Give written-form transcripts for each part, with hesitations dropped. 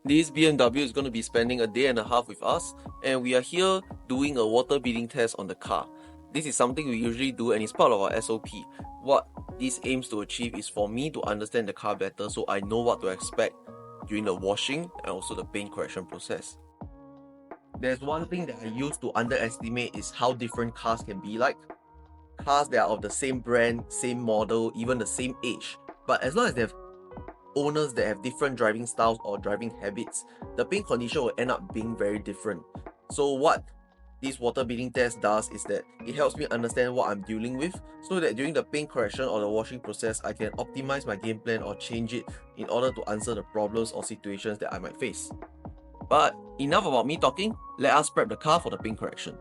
This BMW is going to be spending a day and a half with us, and we are here doing a water beading test on the car. This is something we usually do and it's part of our SOP. What this aims to achieve is for me to understand the car better so I know what to expect during the washing and also the paint correction process. There's one thing that I used to underestimate is how different cars can be like. Cars that are of the same brand, same model, even the same age, but as long as they have owners that have different driving styles or driving habits, the paint condition will end up being very different. So what this water beading test does is that it helps me understand what I'm dealing with so that during the paint correction or the washing process, I can optimize my game plan or change it in order to answer the problems or situations that I might face. But enough about me talking, let us prep the car for the paint correction.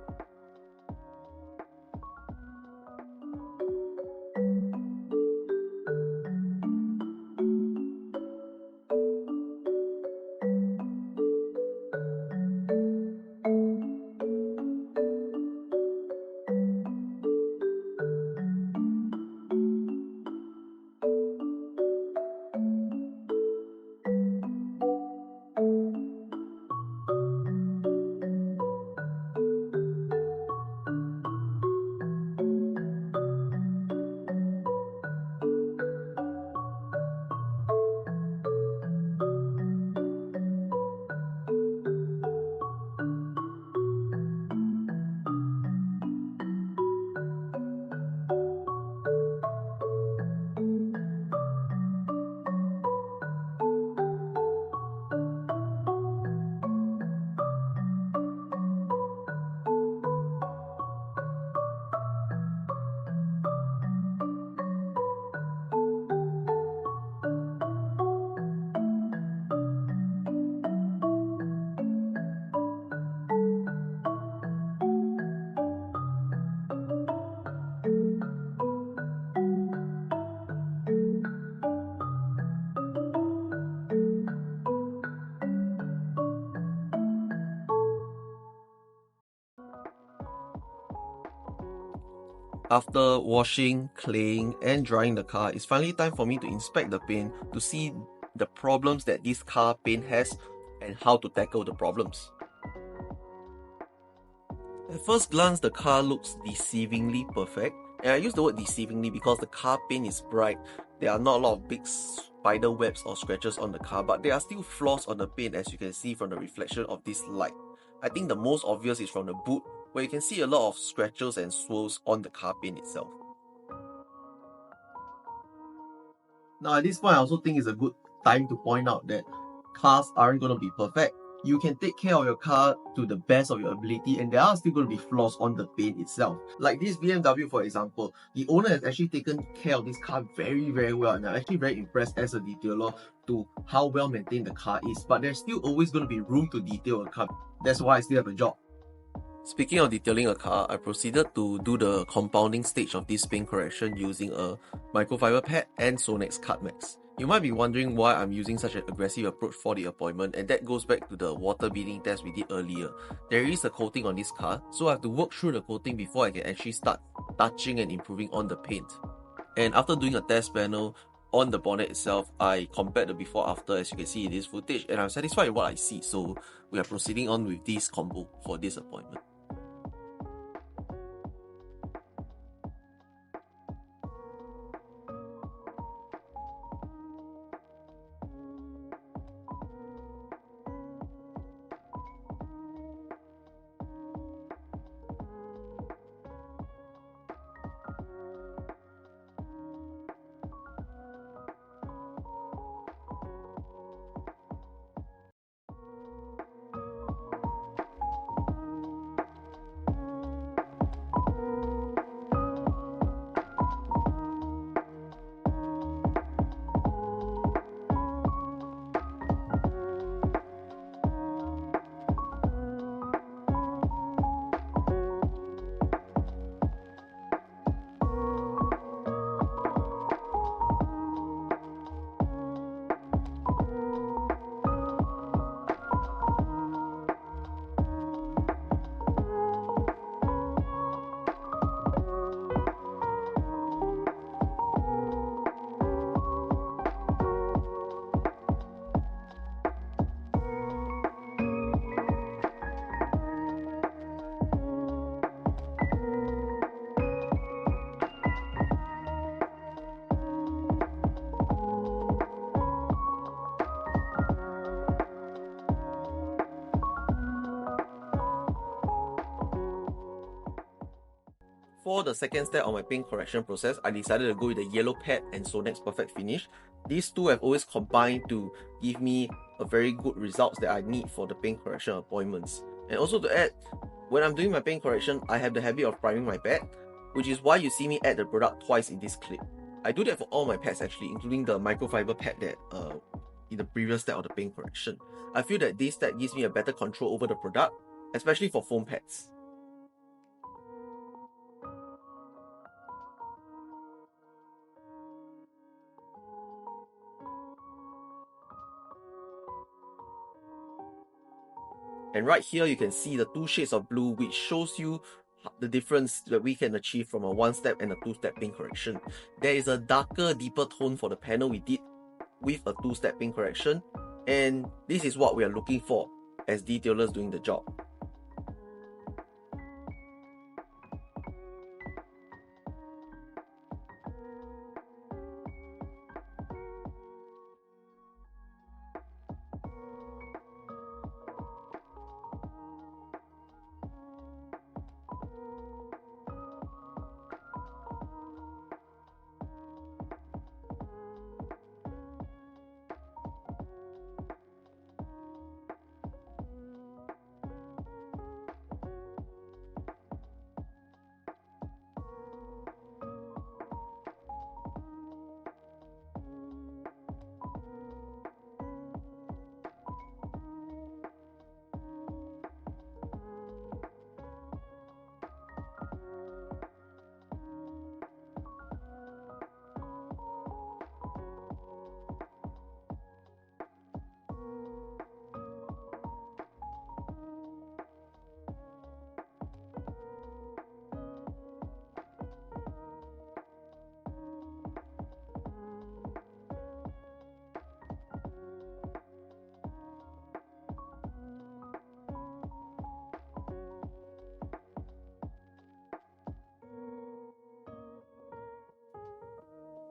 After washing, claying, and drying the car, it's finally time for me to inspect the paint to see the problems that this car paint has and how to tackle the problems. At first glance, the car looks deceivingly perfect, and I use the word deceivingly because the car paint is bright. There are not a lot of big spider webs or scratches on the car, but there are still flaws on the paint as you can see from the reflection of this light. I think the most obvious is from the boot, where you can see a lot of scratches and swirls on the car paint itself. Now at this point, I also think it's a good time to point out that cars aren't going to be perfect. You can take care of your car to the best of your ability and there are still going to be flaws on the paint itself. Like this BMW for example, the owner has actually taken care of this car very well, and I'm actually very impressed as a detailer to how well maintained the car is. But there's still always going to be room to detail a car. That's why I still have a job. Speaking of detailing a car, I proceeded to do the compounding stage of this paint correction using a microfiber pad and SONAX cut max. You might be wondering why I'm using such an aggressive approach for the appointment, and that goes back to the water beading test we did earlier. There is a coating on this car, so I have to work through the coating before I can actually start touching and improving on the paint. And after doing a test panel on the bonnet itself, I compared the before after as you can see in this footage, and I'm satisfied with what I see, so we are proceeding on with this combo for this appointment. For the second step of my paint correction process, I decided to go with the yellow pad and SONAX Perfect Finish. These two have always combined to give me a very good results that I need for the paint correction appointments. And also to add, when I'm doing my paint correction, I have the habit of priming my pad, which is why you see me add the product twice in this clip. I do that for all my pads actually, including the microfiber pad that in the previous step of the paint correction. I feel that this step gives me a better control over the product, especially for foam pads. And right here you can see the two shades of blue, which shows you the difference that we can achieve from a one-step and a two-step paint correction. There is a darker, deeper tone for the panel we did with a two-step paint correction, and this is what we are looking for as detailers doing the job.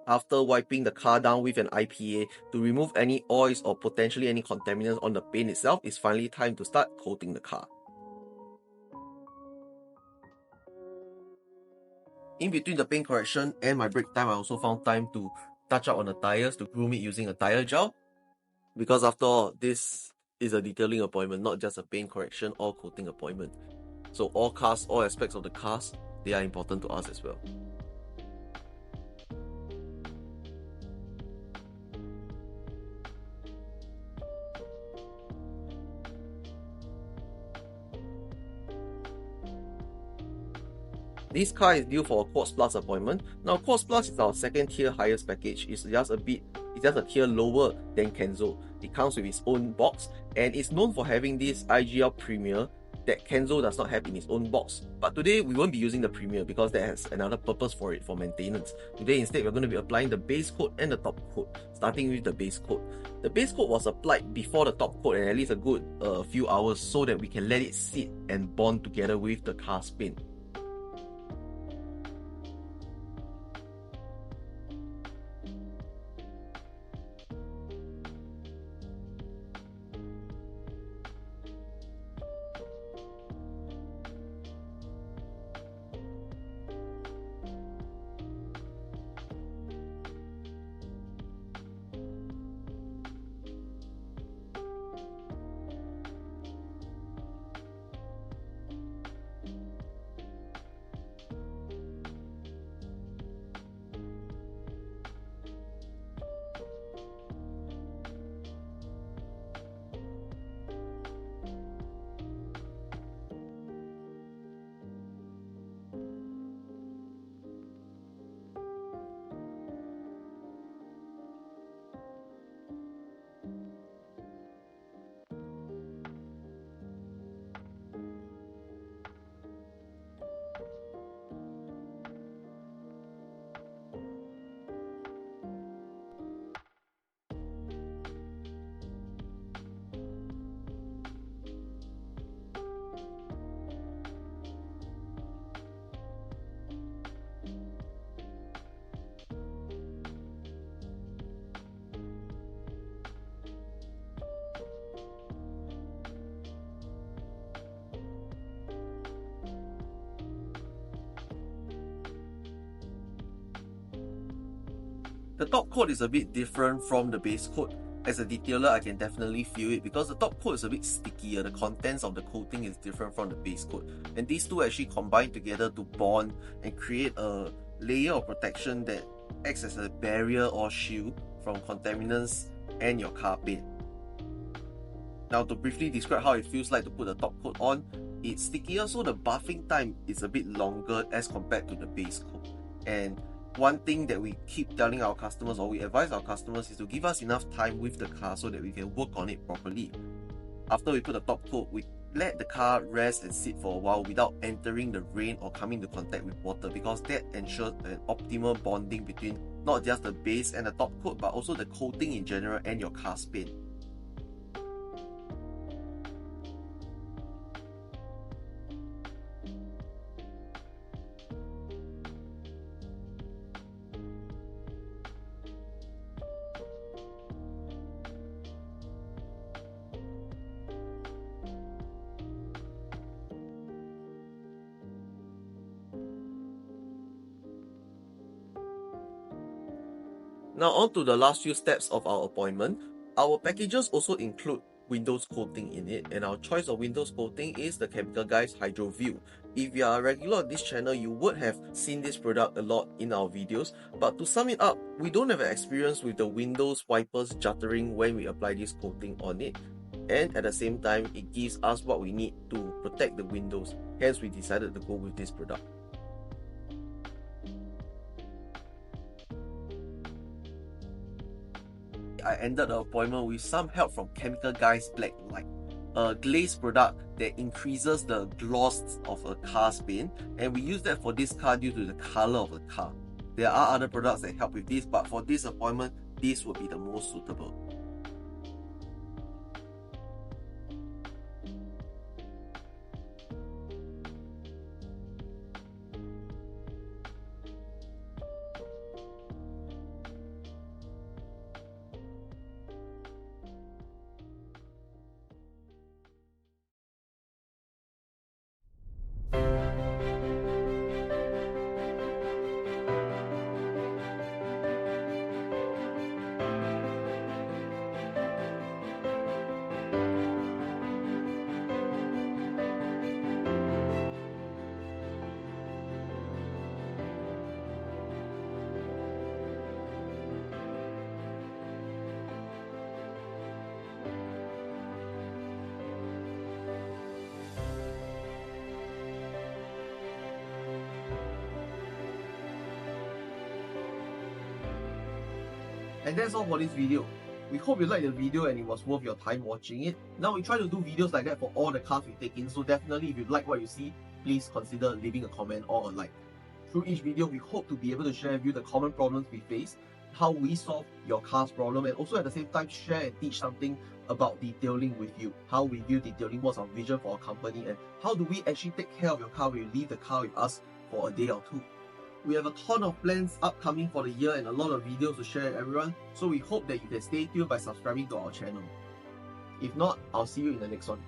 After wiping the car down with an IPA to remove any oils or potentially any contaminants on the paint itself, it's finally time to start coating the car. In between the paint correction and my break time, I also found time to touch up on the tires to groom it using a tire gel. Because after all, this is a detailing appointment, not just a paint correction or coating appointment. So all cars, all aspects of the cars, they are important to us as well. This car is due for a Quartz Plus appointment. Now Quartz Plus is our second tier highest package. It's just a tier lower than Kenzo. It comes with its own box and it's known for having this IGL Premier that Kenzo does not have in its own box. But today we won't be using the Premier because that has another purpose for it, for maintenance. Today instead we're going to be applying the base coat and the top coat, starting with the base coat. The base coat was applied before the top coat and at least a good few hours so that we can let it sit and bond together with the car's paint. The top coat is a bit different from the base coat. As a detailer, I can definitely feel it because the top coat is a bit stickier. The contents of the coating is different from the base coat. And these two actually combine together to bond and create a layer of protection that acts as a barrier or shield from contaminants and your car paint. Now, to briefly describe how it feels like to put the top coat on, it's stickier, so the buffing time is a bit longer as compared to the base coat. And one thing that we keep telling our customers, or we advise our customers, is to give us enough time with the car so that we can work on it properly. After we put the top coat, we let the car rest and sit for a while without entering the rain or coming into contact with water, because that ensures an optimal bonding between not just the base and the top coat, but also the coating in general and your car's paint. Now on to the last few steps of our appointment. Our packages also include windows coating in it, and our choice of windows coating is the Chemicalguys Hydro View. If you are a regular on this channel, you would have seen this product a lot in our videos, but to sum it up, we don't have an experience with the windows wipers juttering when we apply this coating on it, and at the same time it gives us what we need to protect the windows, hence we decided to go with this product. I ended the appointment with some help from Chemicalguys Black Light, a glaze product that increases the gloss of a car's paint, and we use that for this car due to the color of the car. There are other products that help with this, but for this appointment, this would be the most suitable. And that's all for this video. We hope you liked the video and it was worth your time watching it. Now we try to do videos like that for all the cars we take in, so definitely if you like what you see, please consider leaving a comment or a like. Through each video, we hope to be able to share with you the common problems we face, how we solve your car's problem, and also at the same time share and teach something about detailing with you, how we view detailing, what's our vision for our company, and how do we actually take care of your car when you leave the car with us for a day or two. We have a ton of plans upcoming for the year and a lot of videos to share with everyone, so we hope that you can stay tuned by subscribing to our channel. If not, I'll see you in the next one.